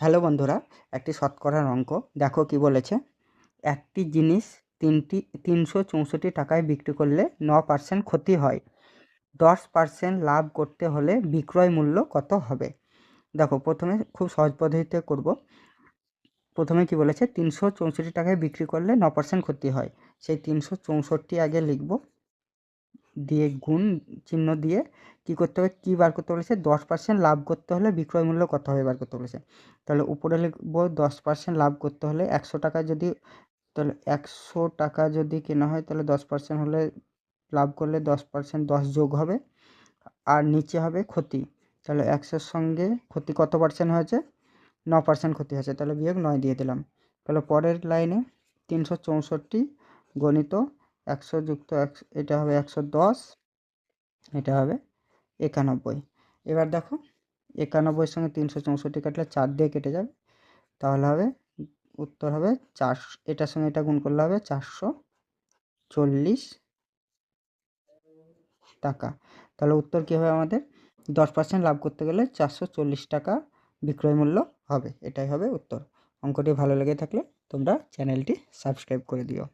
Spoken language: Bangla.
হ্যালো বন্ধুরা, একটি শতকরার অঙ্ক দেখো কি বলেছে। একটি জিনিস 364 টাকায় বিক্রি করলে 9% ক্ষতি হয়, 10% লাভ করতে হলে বিক্রয় মূল্য কত হবে? দেখো, প্রথমে খুব সহজ পদ্ধতিতে করব। প্রথমে কি বলেছে, 364 টাকায় বিক্রি করলে 9% ক্ষতি হয়। সেই 364 আগে লিখব, দিয়ে গুণ চিহ্ন দিয়ে কি করতে হবে, কি বার করতে বলেছে, 10% লাভ করতে হলে বিক্রয় মূল্য কত হবে বার করতে বলেছে। তাহলে উপরে লিখব 10% লাভ করতে হলে 100 টাকা যদি, তাহলে 100 টাকা যদি কেনা হয় তাহলে 10% হলে লাভ করলে 10% 10 যোগ হবে, আর নিচে হবে ক্ষতি। তাহলে 100-র সঙ্গে ক্ষতি কত পার্সেন্ট হয়েছে, 9% ক্ষতি হয়েছে, তাহলে বিয়োগ 9 দিয়ে দিলাম। তাহলে পরের লাইনে 364 গণিত 100 যুক্ত 100, এটা হবে 110, এটা হবে 91। এবার দেখো, 91 সঙ্গে 364 কাটলে 4 দিয়ে কেটে যাবে, তাহলে হবে উত্তর হবে 400। এটার সঙ্গে এটা গুণ করলে হবে 440 টাকা। তাহলে উত্তর কী হবে আমাদের, 10% লাভ করতে গেলে 440 টাকা বিক্রয় মূল্য হবে। এটাই হবে উত্তর। অঙ্কটি ভালো লেগে থাকলে তোমরা চ্যানেলটি সাবস্ক্রাইব করে দিও।